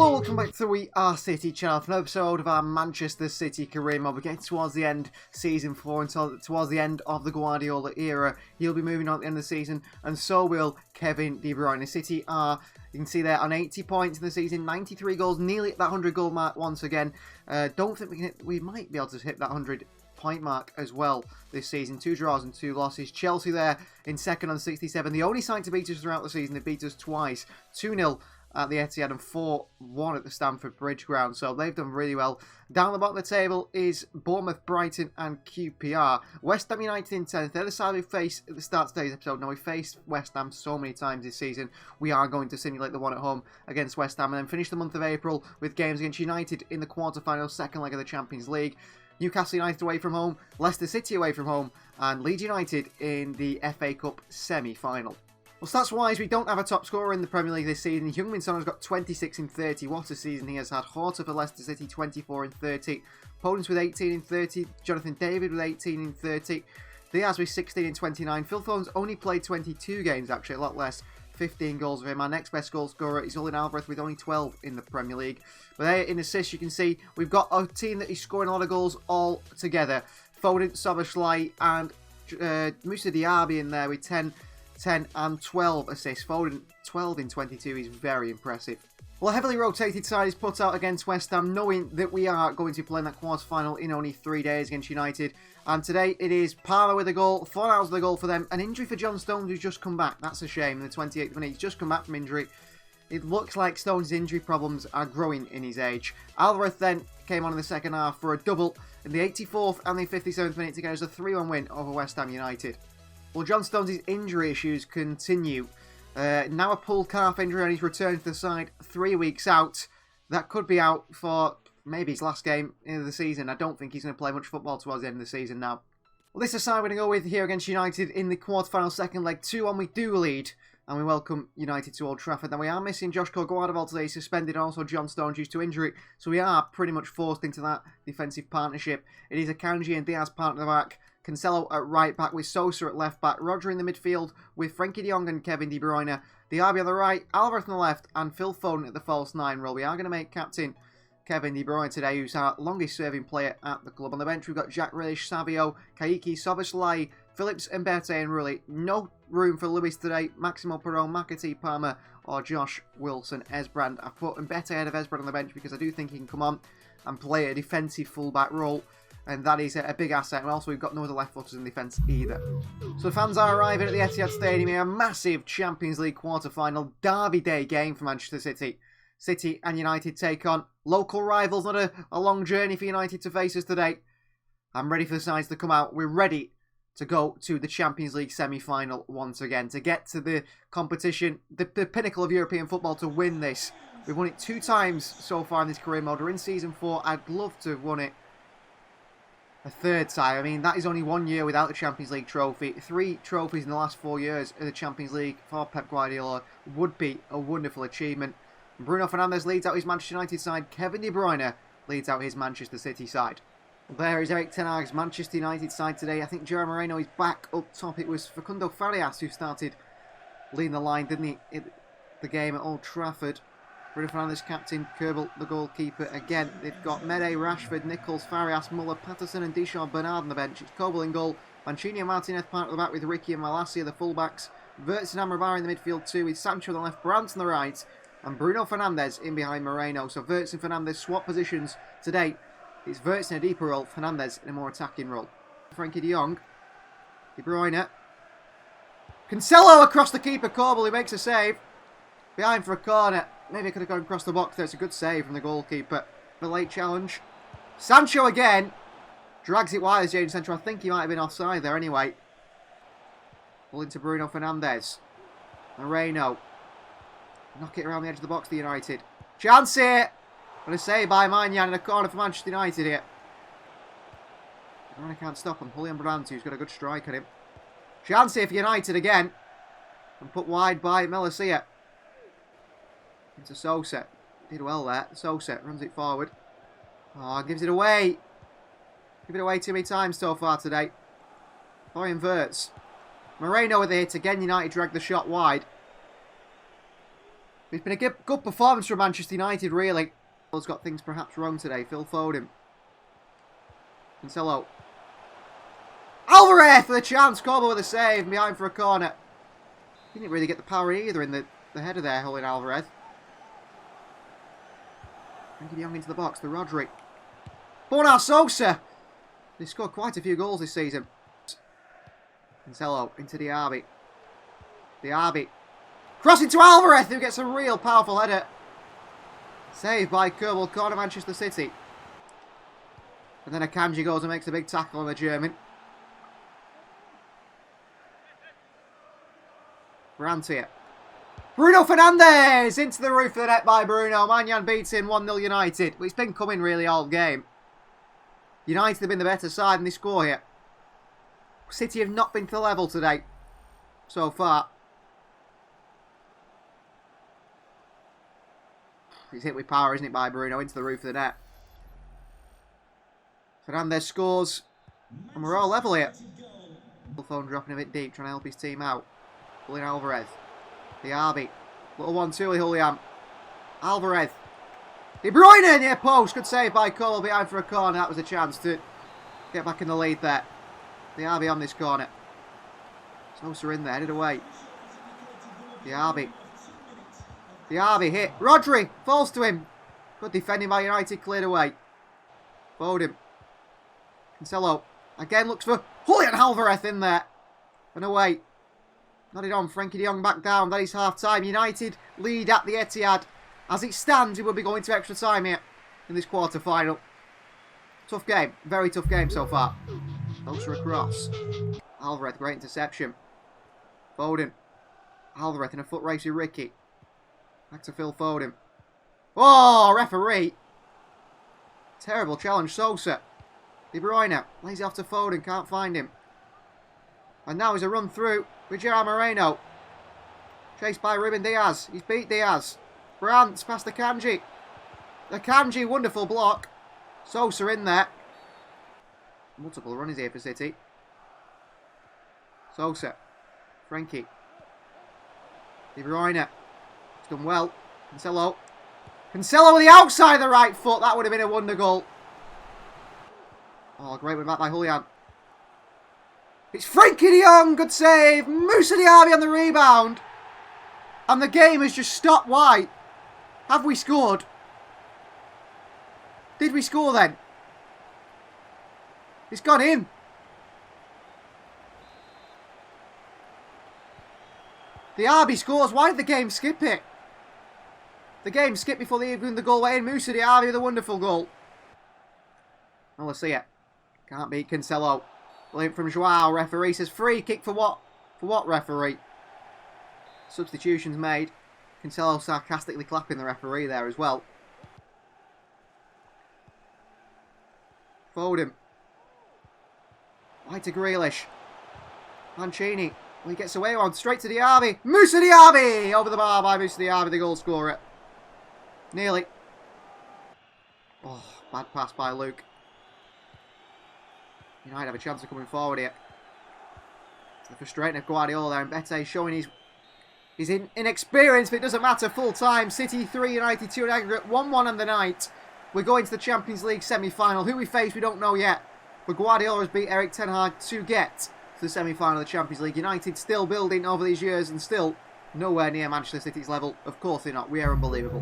Hello, welcome back to the We Are City channel for an episode of our Manchester City career mode. We're getting towards the end, season 4, and towards the end of the Guardiola era. He'll be moving on at the end of the season, and so will Kevin De Bruyne. City are, you can see there, on 80 points in the season, 93 goals, nearly at that 100 goal mark once again. Don't think we might be able to hit that 100 point mark as well this season. 2 draws and 2 losses. Chelsea there in second on 67. The only side to beat us throughout the season. They beat us twice. 2-0 at the Etihad and 4-1 at the Stamford Bridge ground. So they've done really well. Down the bottom of the table is Bournemouth, Brighton and QPR. West Ham United in 10th. They're the side we faced at the start of today's episode. Now, we faced West Ham so many times this season. We are going to simulate the one at home against West Ham and then finish the month of April with games against United in the quarter-final, second leg of the Champions League. Newcastle United away from home, Leicester City away from home, and Leeds United in the FA Cup semi-final. Well, stats-wise, we don't have a top scorer in the Premier League this season. Heung-min Son has got 26 in 30. What a season he has had. Horta for Leicester City, 24 in 30. Podence with 18 in 30. Jonathan David with 18 in 30. Diaz with 16 in 29. Phil Foden's only played 22 games, actually, a lot less. 15 goals for him. Our next best goal scorer is Julian Alvarez with only 12 in the Premier League. But there in assists, you can see we've got a team that is scoring a lot of goals all together. Foden, Szoboszlai and Moussa Diaby in there with 10 and 12 assists. Foden, 12 in 22 is very impressive. Well, a heavily rotated side is put out against West Ham, knowing that we are going to play in that quarter-final in only 3 days against United. And today it is Palmer with a goal, Fornals with a goal for them. An injury for John Stones, who's just come back. That's a shame in the 28th minute. He's just come back from injury. It looks like Stones' injury problems are growing in his age. Alvarez then came on in the second half for a double in the 84th and the 57th minute to get us a 3-1 win over West Ham United. Well, John Stones' injury issues continue. Now a pulled calf injury and he's returned to the side 3 weeks out. That could be out for maybe his last game of the season. I don't think he's going to play much football towards the end of the season now. Well, this is the side we're going to go with here against United in the quarter-final second leg. 2-1 we do lead. And we welcome United to Old Trafford. Now, we are missing Joshua Guardiola today, suspended, and also John Stones due to injury. So we are pretty much forced into that defensive partnership. It is Akanji and Diaz partner back. Cancelo at right back with Sosa at left back. Roger in the midfield with Frankie de Jong and Kevin De Bruyne. Diaby on the right, Alvarez on the left, and Phil Foden at the false 9 role. We are going to make captain Kevin De Bruyne today, who's our longest serving player at the club. On the bench, we've got Jack Grealish, Savio, Kayky, Szoboszlai, Phillips, Mbete and Rulli. No room for Lewis today. Maximo Perron, McAtee, Palmer or Josh Wilson. Esbrand. I've put Mbete ahead of Esbrand on the bench because I do think he can come on and play a defensive fullback role. And that is a big asset. And also we've got no other left footers in defence either. So the fans are arriving at the Etihad Stadium here. A massive Champions League quarter-final derby day game for Manchester City. City and United take on local rivals. Not a long journey for United to face us today. I'm ready for the sides to come out. We're ready to go to the Champions League semi-final once again. To get to the competition, the pinnacle of European football, to win this. We've won it 2 times so far in this career mode. We're in Season 4. I'd love to have won it a 3rd time. I mean, that is only 1 year without the Champions League trophy. 3 trophies in the last 4 years of the Champions League for Pep Guardiola would be a wonderful achievement. Bruno Fernandes leads out his Manchester United side. Kevin De Bruyne leads out his Manchester City side. There is Erik ten Hag's Manchester United side today. I think Gerard Moreno is back up top. It was Facundo Farias who started leading the line, didn't he, in the game at Old Trafford. Bruno Fernandes captain, Kerbal the goalkeeper again. They've got Mede, Rashford, Nichols, Farias, Muller, Patterson and Deschamps Bernard on the bench. It's Kobel in goal. Mancini and Martinez part at the back with Ricky and Malacia, the fullbacks. Wirtz and Amrabat in the midfield too, with Sancho on the left, Brandt on the right. And Bruno Fernandes in behind Moreno. So Wirtz and Fernandes swap positions today. It's Wirtz in a deeper role, Fernandes in a more attacking role. Frankie de Jong. De Bruyne. Cancelo across the keeper, Kobel, who makes a save. Behind for a corner. Maybe it could have gone across the box there. It's a good save from the goalkeeper. The late challenge. Sancho again. Drags it wide as Jadon Sancho. I think he might have been offside there anyway. Ball into Bruno Fernandes. Moreno. Knock it around the edge of the box to United. Chance here. And a save by Maignan in a corner for Manchester United here. I can't stop him. Julian Brandt, who's got a good strike on him. Chance here for United again. And put wide by Malacia. Into Sosa. Did well there. Sosa runs it forward. Oh, gives it away. Give it away too many times so far today. Florian Wirtz. Moreno with the hit again. United dragged the shot wide. It's been a good performance from Manchester United, really. Has got things perhaps wrong today. Phil Foden. Cancelo. Alvarez for the chance. Corber with a save. Behind for a corner. He didn't really get the power either in the header there, holding Alvarez. Frenkie de Jong into the box. The Rodri. Borna Sosa. They scored quite a few goals this season. Cancelo into Diaby. Diaby. Crossing to Alvarez, who gets a real powerful header. Saved by Kerbal, corner Manchester City. And then Akanji goes and makes a big tackle on the German. Brandt here. Bruno Fernandes into the roof of the net by Bruno. Maignan beats in 1-0 United. But it's been coming really all game. United have been the better side and they score here. City have not been to the level today. So far. It's hit with power, isn't it, by Bruno into the roof of the net. Fernandes scores. And we're all level here. Phone dropping a bit deep, trying to help his team out. Julian Alvarez. Diaby. Little 1-2 Julian. Alvarez. De Bruyne near post. Good save by Cole behind for a corner. That was a chance to get back in the lead there. Diaby on this corner. Sosa in there, headed away. Diaby. Diaby hit. Rodri falls to him. Good defending by United, cleared away. Foden. Cancelo. Again looks for Julian Alvarez in there. And away. Nodded on. Frenkie de Jong back down. That is half time. United lead at the Etihad. As it stands, it will be going to extra time here in this quarter final. Tough game. Very tough game so far. Sosa across. Alvarez, great interception. Foden. Alvarez in a foot race with Ricky. Back to Phil Foden. Oh, referee. Terrible challenge, Sosa. De Bruyne lays it off to Foden, can't find him. And now he's a run through with Gerard Moreno. Chased by Ruben Diaz. He's beat Diaz. Brandt past the Akanji. The Akanji, wonderful block. Sosa in there. Multiple runners here for City. Sosa. Frenkie. De Bruyne. He's done well. Cancelo. Cancelo with the outside of the right foot. That would have been a wonder goal. Oh, great one back by Julian. It's Frenkie de Jong. Good save. Moussa Diaby on the rebound. And the game has just stopped. Why? Have we scored? Did we score then? It's gone in. Diaby scores. Why did the game skip it? The game skipped before even the goal went in. Moussa Diaby with a wonderful goal. Well, let's see it. Can't beat Cancelo. Link from Joao. Referee says free kick for what? For what, referee? Substitutions made. Cancelo sarcastically clapping the referee there as well. Foden. Wide to Grealish. Mancini. Well, he gets away on. Straight to Diaby. Moussa Diaby! Over the bar by Moussa Diaby, the goal scorer. Nearly. Oh, bad pass by Luke. United have a chance of coming forward here. It's the frustrating of Guardiola there. And Bete showing his inexperience, but it doesn't matter. Full time. City 3, United 2 in aggregate. 1-1 on the night. We're going to the Champions League semi-final. Who we face, we don't know yet. But Guardiola has beat Erik ten Hag to get to the semi-final of the Champions League. United still building over these years and still nowhere near Manchester City's level. Of course they're not. We are unbelievable.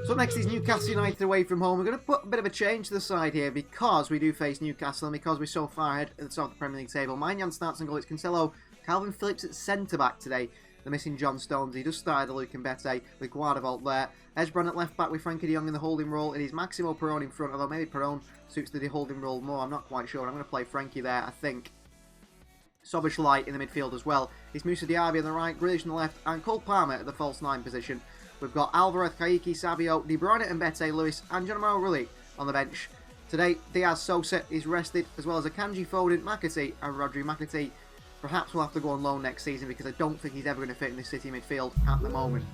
So next is Newcastle United away from home. We're going to put a bit of a change to the side here because we do face Newcastle and because we're so far ahead at the top of the Premier League table. Maignan starts and goal. It's Cancelo. Calvin Phillips at centre-back today. The missing John Stones. He does start the Luke and Bete with Guardiola there. Esbron at left-back with Frenkie de Jong in the holding role. It is Maximo Perrone in front, although maybe Perrone suits the holding role more. I'm not quite sure. I'm going to play Frenkie there, I think. Soboslai in the midfield as well. It's Moussa Diaby on the right, Grealish on the left, and Cole Palmer at the false 9 position. We've got Alvarez, Kayky, Savio, De Bruyne and Bete, Lewis, and John Rulli on the bench. Today, Diaz Sosa is rested, as well as Akanji, Foden, McAtee, and Rodri. McAtee perhaps will have to go on loan next season because I don't think he's ever going to fit in this City midfield at the moment.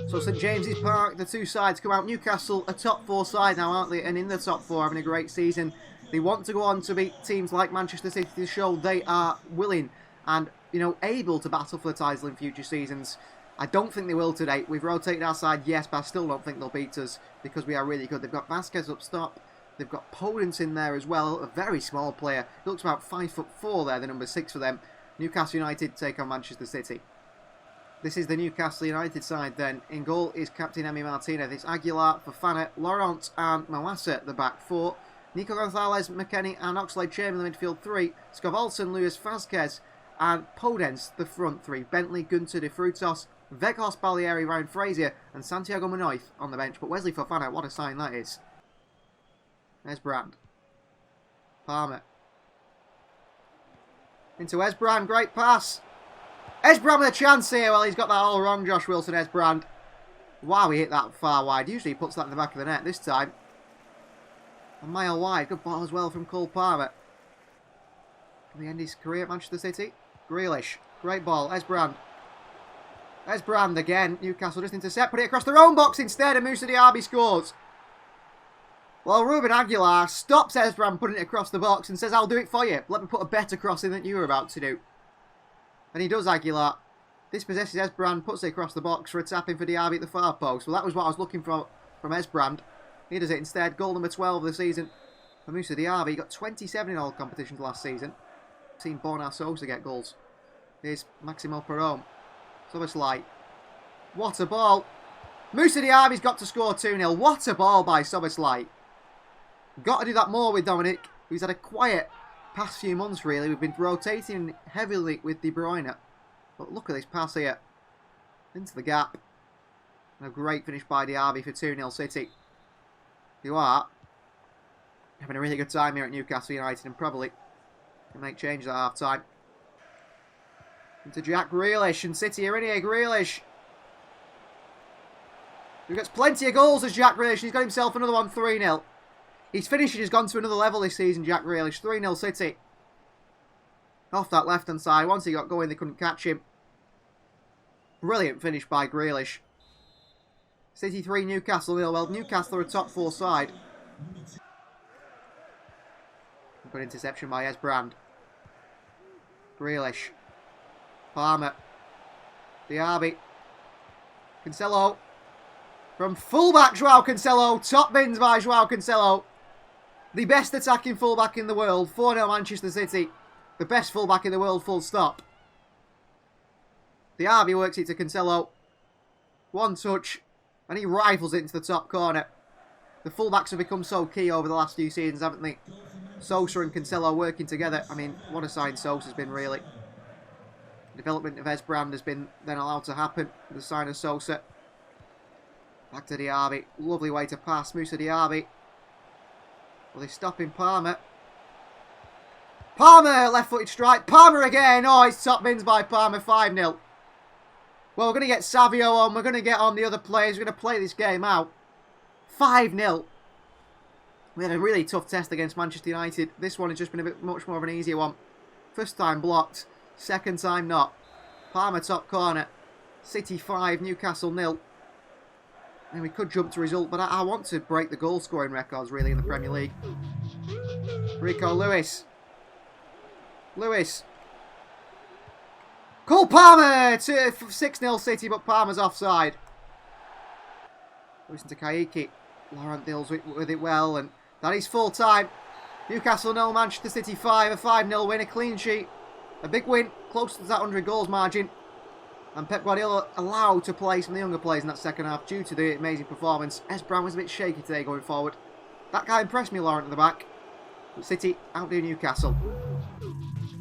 So St James's Park, the two sides come out. Newcastle, a top 4 side now, aren't they? And in the top 4, having a great season. They want to go on to beat teams like Manchester City to show they are willing and, you know, able to battle for the title in future seasons. I don't think they will today. We've rotated our side, yes, but I still don't think they'll beat us because we are really good. They've got Vasquez up top. They've got Podence in there as well, a very small player. He looks about 5'4" there, the number 6 for them. Newcastle United take on Manchester City. This is the Newcastle United side then. In goal is Captain Emi Martinez. It's Aguilar, Fofana, Laurent and Mawassa the back 4. Nico Gonzalez, McKennie and Oxlade-Chamberlain the midfield 3. Scovolson, Luis Vasquez and Podence the front 3. Bentley, Gunter, De Frutos, Weghorst, Balieri, Ryan Frazier and Santiago Munoz on the bench. But Wesley Fofana, what a sign that is. There's Brand. Palmer. Into Esbrand, great pass. Esbrand with a chance here. Well, he's got that all wrong, Josh Wilson, Esbrand. Wow, he hit that far wide. Usually he puts that in the back of the net. This time, a mile wide. Good ball as well from Cole Palmer. Can he end his career at Manchester City? Grealish. Great ball. Esbrand. Esbrand again. Newcastle just intercept. Put it across their own box instead, and Moussa Diaby scores. Well, Ruben Aguilar stops Esbrand putting it across the box and says, I'll do it for you. Let me put a better crossing than you were about to do. And he does, Aguilar. Dispossesses Esbrand, puts it across the box for a tap-in for Diaby at the far post. Well, that was what I was looking for from Esbrand. He does it instead. Goal number 12 of the season for Moussa Diaby. He got 27 in all competitions last season. Seen Borna Sosa get goals. Here's Maximo Perron. Soboslai. What a ball. Moussa Diaby's got to score 2-0. What a ball by Soboslai. Got to do that more with Dominic, who's had a quiet past few months, really. We've been rotating heavily with De Bruyne. But look at this pass here. Into the gap. And a great finish by Diaby for 2-0 City. You are having a really good time here at Newcastle United and probably can make changes at half-time. Into Jack Grealish, and City are in here. Grealish. He gets plenty of goals as Jack Grealish. He's got himself another one, 3-0. His finishing has gone to another level this season, Jack Grealish. 3-0 City. Off that left-hand side. Once he got going, they couldn't catch him. Brilliant finish by Grealish. City 3, Newcastle 0. Well, Newcastle are a top 4 side. Good interception by Esbrand. Grealish. Palmer. Diaby. Cancelo. From fullback, Joao Cancelo. Top bins by Joao Cancelo. The best attacking fullback in the world. 4-0 Manchester City. The best fullback in the world, full stop. Diaby works it to Cancelo. One touch. And he rifles it into the top corner. The fullbacks have become so key over the last few seasons, haven't they? Sosa and Cancelo working together. I mean, what a sign Sosa's been, really. The development of Esbrand has been then allowed to happen. The sign of Sosa. Back to Diaby. Lovely way to pass. Moussa Diaby. Well, they're stopping Palmer. Palmer! Left-footed strike. Palmer again! Oh, it's top bins by Palmer. 5-0. Well, we're going to get Savio on. We're going to get on the other players. We're going to play this game out. 5-0. We had a really tough test against Manchester United. This one has just been a bit much more of an easier one. First time blocked. Second time not. Palmer top corner. City 5, Newcastle 0. And we could jump to result, but I want to break the goal scoring records really in the Premier League. Rico Lewis. Lewis. Cole Palmer to 6-0 City, but Palmer's offside. Listen to Kayky. Laurent deals with it well, and that is full time. Newcastle 0, Manchester City 5, a 5-0 win, a clean sheet. A big win, close to that 100 goals margin. And Pep Guardiola allowed to play some of the younger players in that second half due to the amazing performance. Esbrand was a bit shaky today going forward. That guy impressed me, Laurent, at the back. But City outdo Newcastle.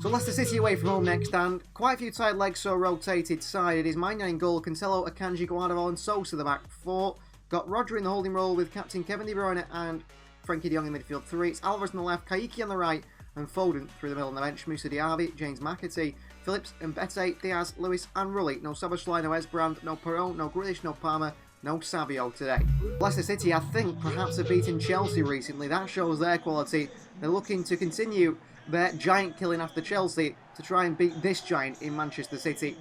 So Leicester City away from home next, and quite a few tight legs so rotated side. It is Maignan in goal, Cancelo, Akanji, Guardiola and Sosa the back 4. Got Roger in the holding role with captain Kevin De Bruyne and Frankie de Jong in midfield 3. It's Alvarez on the left, Kayky on the right and Foden through the middle on the bench. Moussa Diaby, James McAtee, Phillips, Mbete, Diaz, Lewis and Rulli. No Szoboszlai, no Esbrand, no Perron, no Grealish, no Palmer, no Savio today. Leicester City, I think, perhaps have beaten Chelsea recently. That shows their quality. They're looking to continue their giant killing after Chelsea to try and beat this giant in Manchester City.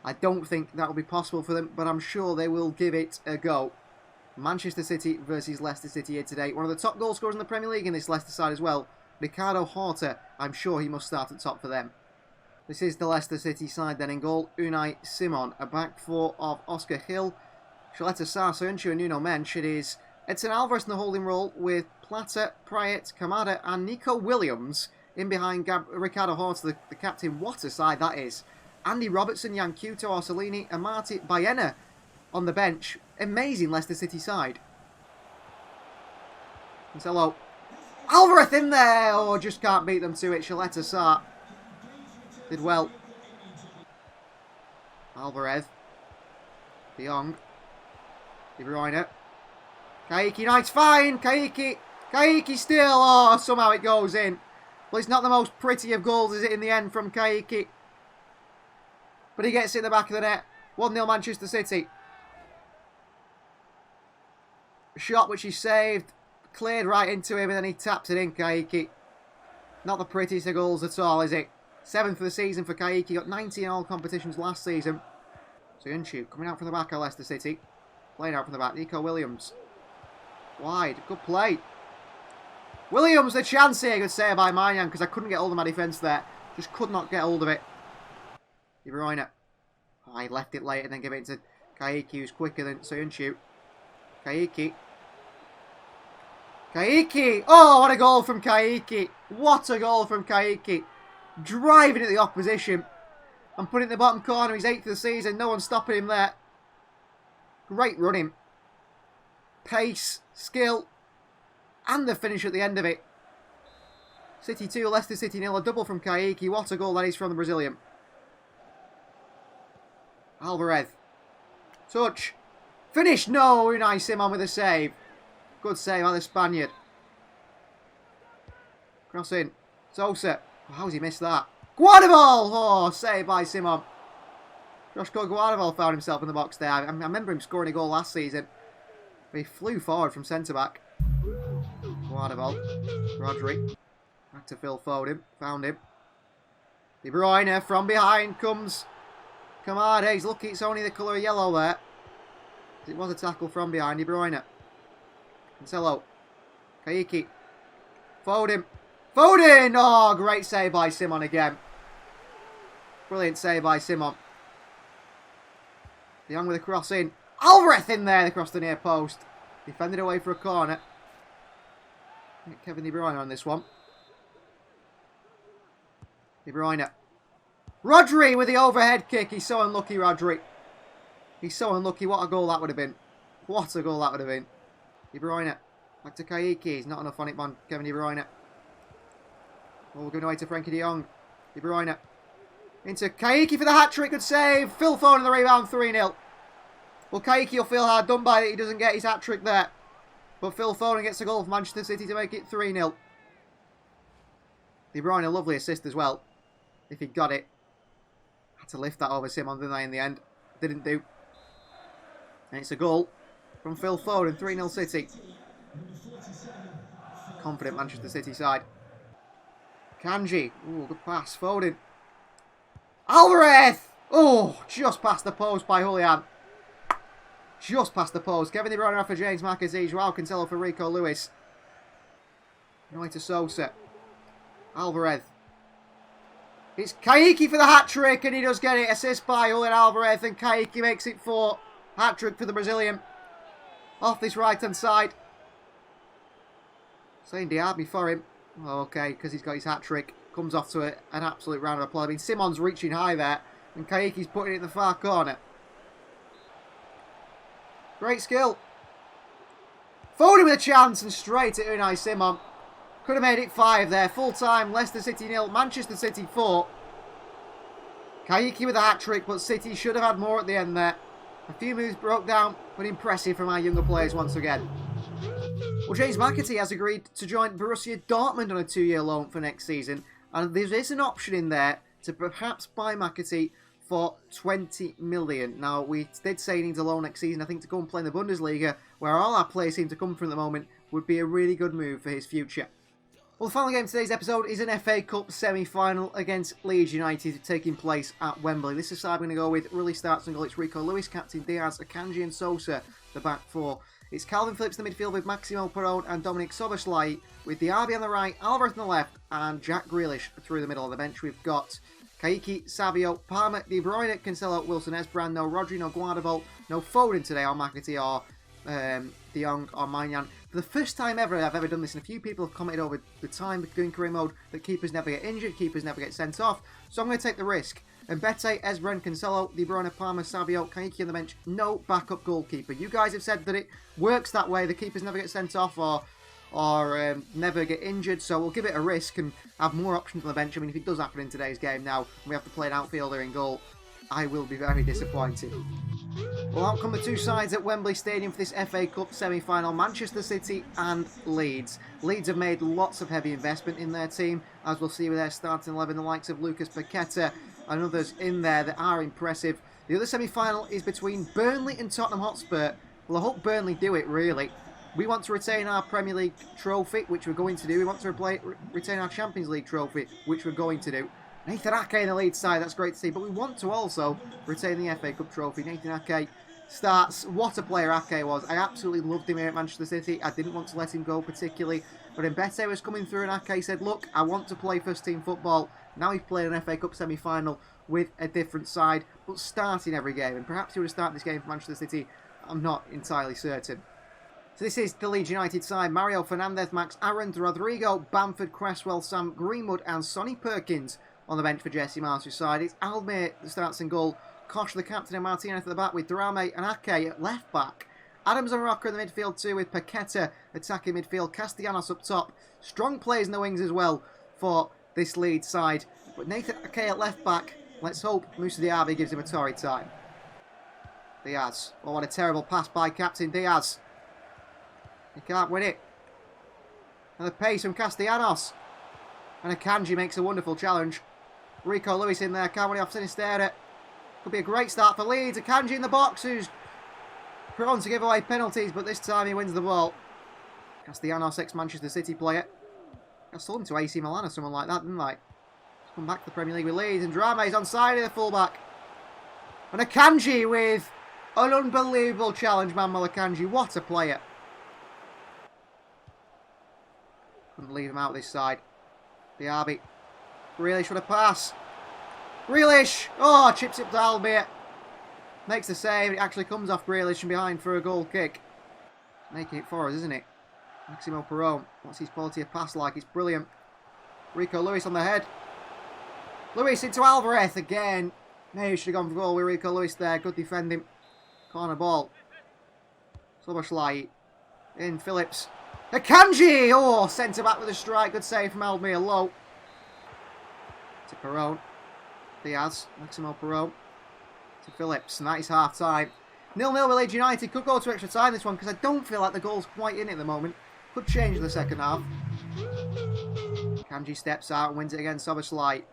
I don't think that will be possible for them, but I'm sure they will give it a go. Manchester City versus Leicester City here today. One of the top goal scorers in the Premier League in this Leicester side as well. Ricardo Horta, I'm sure he must start at top for them. This is the Leicester City side then. In goal, Unai Simon. A back four of Oscar Hill, Shaletta Sarr, Soyuncu and Nuno Mensch. It is Edson Alvarez in the holding role with Plata, Prayet, Kamada and Nico Williams in behind Ricardo Horta, the captain. What a side that is. Andy Robertson, Yancuto, Orsolini and Marti Baena on the bench. Amazing Leicester City side. Cancelo. Alvarez in there! Oh, just can't beat them to it. Shaletta Sarr did well. Alvarez. De Jong. De Bruyne. Kayky, nice find! Kayky still! Oh, somehow it goes in. Well, it's not the most pretty of goals, is it, in the end from Kayky? But he gets it in the back of the net. 1-0 Manchester City. A shot which he saved. Cleared right into him and then he taps it in, Kayky. Not the prettiest of goals at all, is it? 7th for the season for Kayky. Got 90 in all competitions last season. Soyuncu coming out from the back of Leicester City. Playing out from the back. Nico Williams. Wide. Good play. Williams, the chance here. Good save by Maignan because I couldn't get hold of my defence there. Just could not get hold of it. De Bruyne. Oh, he left it late and then gave it to Kayky, who's quicker than Soyuncu. Kayky. Oh, what a goal from Kayky. What a goal from Kayky. Driving at the opposition and putting it in the bottom corner. He's 8th of the season. No one's stopping him there. Great running. Pace, skill, and the finish at the end of it. City 2, Leicester City 0. A double from Kayky. What a goal that is from the Brazilian. Alvarez. Touch. Finish. No. Unai Simon with a save. Good save by the Spaniard. Cross in. Sosa. Oh, how's he missed that? Guardiola! Oh, save by Simon. Joshua Guardiola found himself in the box there. I remember him scoring a goal last season. He flew forward from centre-back. Guardiola. Rodri. Back to Phil Foden. Found him. De Bruyne from behind comes Kamada. He's lucky it's only the colour of yellow there. It was a tackle from behind. De Bruyne. Cancelo. Kayky. Foden. Oh, great save by Simon again. Brilliant save by Simon. De Jong with a cross in. Alvarez in there across the near post. Defended away for a corner. Kevin De Bruyne on this one. De Bruyne. Rodri with the overhead kick. He's so unlucky, Rodri. He's so unlucky. What a goal that would have been. What a goal that would have been. De Bruyne. Back to Kayky. He's not enough on it, man. Kevin De Bruyne. Oh, we're going away to Frankie de Jong. De Bruyne. Into Kayky for the hat-trick. Good save. Phil Foden on the rebound. 3-0. Well, Kayky will feel hard done by that he doesn't get his hat-trick there. But Phil Foden gets a goal for Manchester City to make it 3-0. De Bruyne, a lovely assist as well. If he got it. Had to lift that over Simon, didn't they, in the end? Didn't do. And it's a goal from Phil Foden. 3-0 City. Confident Manchester City side. Kanji. Ooh, good pass. Foden. Alvarez! Oh, just past the post by Julian. Just past the post. Kevin De Bruyne off for James McAzee. Joao Cancelo for Rico Lewis. Away to Sosa. Alvarez. It's Kayky for the hat-trick and he does get it. Assist by Julian Alvarez and Kayky makes it 4. Hat-trick for the Brazilian. Off this right-hand side. Saying Diaby for him. Oh, okay, because he's got his hat-trick. Comes off to an absolute round of applause. I mean, Simon's reaching high there. And Kayky's putting it in the far corner. Great skill. Foden with a chance and straight at Unai Simon. Could have made it 5 there. Full time. Leicester City 0. Manchester City 4. Kayky with a hat-trick, but City should have had more at the end there. A few moves broke down, but impressive from our younger players once again. Well, James McAtee has agreed to join Borussia Dortmund on a 2-year loan for next season. And there is an option in there to perhaps buy McAtee for 20 million. Now, we did say he needs a loan next season. I think to go and play in the Bundesliga, where all our players seem to come from at the moment, would be a really good move for his future. Well, the final game of today's episode is an FA Cup semi-final against Leeds United taking place at Wembley. This is the side we're going to go with. Really starts and goal. It's Rico Lewis, captain Diaz, Akanji and Sosa, the back four. It's Calvin Phillips in the midfield with Maximo Perron and Dominic Soboslai, with Diaby on the right, Alvarez on the left, and Jack Grealish through the middle of the bench. We've got Kayky, Savio, Palmer, De Bruyne, Cancelo, Wilson, Esbrand, no Rodri, no Guardiola, no Foden today, or McAtee, or De Jong, or Maignan. For the first time ever I've ever done this, and a few people have commented over the time doing career mode that keepers never get injured, keepers never get sent off, so I'm going to take the risk. Mbete, Esbrand, Cancelo, De Bruyne, Palmer, Savio, Kayky on the bench, no backup goalkeeper. You guys have said that it works that way, the keepers never get sent off or never get injured, so we'll give it a risk and have more options on the bench. I mean, if it does happen in today's game now, and we have to play an outfielder in goal, I will be very disappointed. Well, out come the two sides at Wembley Stadium for this FA Cup semi-final, Manchester City and Leeds. Leeds have made lots of heavy investment in their team, as we'll see with their starting 11, the likes of Lucas Paqueta and others in there that are impressive. The other semi-final is between Burnley and Tottenham Hotspur. Well, I hope Burnley do it, really. We want to retain our Premier League trophy, which we're going to do. We want to retain our Champions League trophy, which we're going to do. Nathan Ake in the lead side, that's great to see. But we want to also retain the FA Cup trophy. Nathan Ake starts. What a player Ake was. I absolutely loved him here at Manchester City. I didn't want to let him go particularly. But Mbete was coming through and Ake said, look, I want to play first team football. Now he's playing an FA Cup semi-final with a different side, but starting every game. And perhaps he would start this game for Manchester City. I'm not entirely certain. So this is the Leeds United side. Mario Fernandes, Max Aarons, Rodrigo, Bamford, Cresswell, Sam Greenwood and Sonny Perkins on the bench for Jesse Marsh's side. It's Almir that starts in goal. Koch, the captain, and Martinez at the back with Drame and Ake at left back. Adams and Rocker in the midfield too with Paqueta attacking midfield. Castellanos up top. Strong players in the wings as well for this Leeds side. But Nathan Ake at left back. Let's hope Moussa Diaby gives him a torrid time. Diaz. Oh, what a terrible pass by Captain Diaz. He can't win it. And the pace from Castellanos. And Akanji makes a wonderful challenge. Rico Lewis in there. Can't win it off Sinisterra. Could be a great start for Leeds. Akanji in the box, who's prone to give away penalties, but this time he wins the ball. Castellanos, ex-Manchester City player. I sold him to AC Milan or someone like that, didn't I? He's come back to the Premier League with Leeds, and Drame's onside of the fullback. And Akanji with an unbelievable challenge, Manuel Akanji. What a player. Couldn't leave him out this side. Diaby. Grealish with a pass. Grealish! Oh, chips it to Almir. Makes the save. It actually comes off Grealish from behind for a goal kick. Making it for us, isn't it? Maximo Perron. What's his quality of pass like? It's brilliant. Rico Lewis on the head. Lewis into Alvarez again. Maybe should have gone for goal with Rico Lewis there. Good defending. Corner ball. Soboslai. In Phillips. Akanji! Oh, centre back with a strike. Good save from Almir. Low. To Perron. Diaz. Maximo Perron. To Phillips. And that is half time. 0-0 with Leeds United. Could go to extra time this one because I don't feel like the goal's quite in it at the moment. Could change in the second half. Akanji steps out and wins it against Soboslai.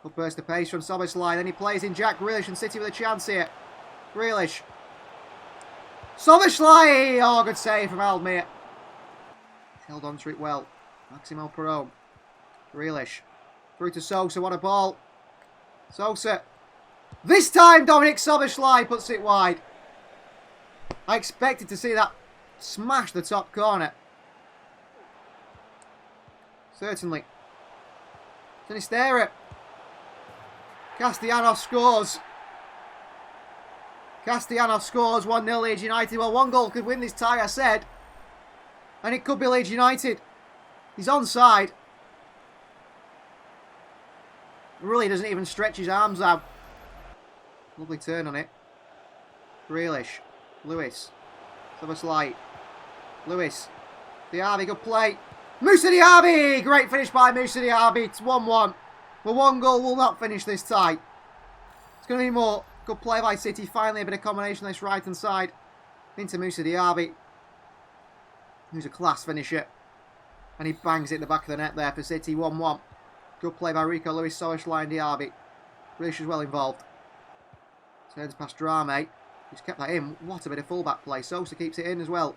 Good burst of pace from Soboslai. Then he plays in Jack Grealish and City with a chance here. Grealish. Soboslai! Oh, good save from Almir. Held on to it well. Maximo Perron. Grealish. Through to Sosa. What a ball. Sosa. This time Dominic Soboslai puts it wide. I expected to see that smash the top corner. Certainly. Sinisterra. Castellanos scores. Castellanos scores 1-0 Leeds United. Well, one goal could win this tie, I said. And it could be Leeds United. He's onside. Really doesn't even stretch his arms out. Lovely turn on it. Grealish. Lewis. Soboslai. Lewis. Diaby, good play. Moussa Diaby! Great finish by Moussa Diaby. It's 1-1. But one goal will not finish this tie. It's going to be more. Good play by City. Finally a bit of combination on this right hand side. Into Moussa Diaby. Who's a class finisher. And he bangs it in the back of the net there for City. 1-1. Good play by Rico Lewis, Soboslai and Diaby. Grealish is well involved. Turns past Drame. He's kept that in. What a bit of fullback play. Sosa keeps it in as well.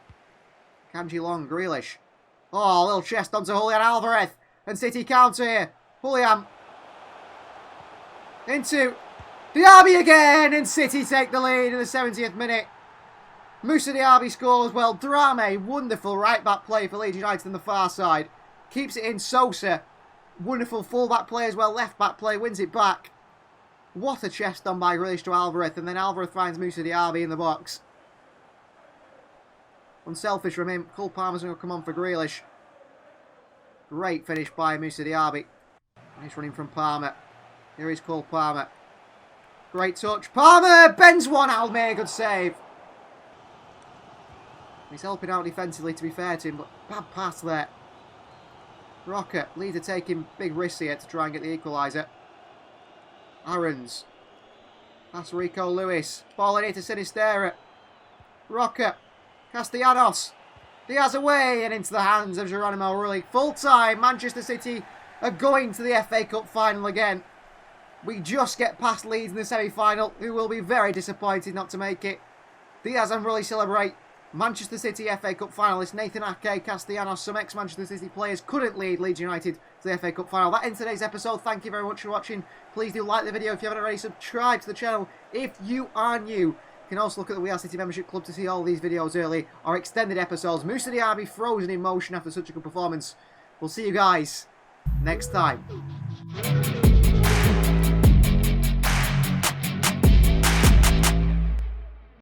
Kanji long, Grealish. Oh, a little chest onto Julian Alvarez. And City counter here. Julian. Into Diaby again. And City take the lead in the 70th minute. Moussa Diaby scores well. Drame, wonderful right back play for Leeds United on the far side. Keeps it in. Sosa. Wonderful full-back play as well. Left-back play, wins it back. What a chest on by Grealish to Alvarez. And then Alvarez finds Moussa Diaby in the box. Unselfish from him. Cole Palmer's going to come on for Grealish. Great finish by Moussa Diaby. Nice running from Palmer. Here is Cole Palmer. Great touch. Palmer bends one out. May good save. He's helping out defensively, to be fair to him, but bad pass there. Rocker, leader taking big risks here to try and get the equaliser. Aarons. That's Rico Lewis. Ball in here to Sinistera. Rocker. Castellanos. Diaz away and into the hands of Geronimo Rulli. Full time. Manchester City are going to the FA Cup final again. We just get past Leeds in the semi-final, who will be very disappointed not to make it. Diaz and Rulli celebrate. Manchester City FA Cup finalists Nathan Ake, Castellanos, some ex-Manchester City players couldn't lead Leeds United to the FA Cup final. That ends today's episode. Thank you very much for watching. Please do like the video if you haven't already. Subscribe to the channel if you are new. You can also look at the We Are City membership club to see all these videos early or extended episodes. Moussa Diaby frozen in motion after such a good performance. We'll see you guys next time.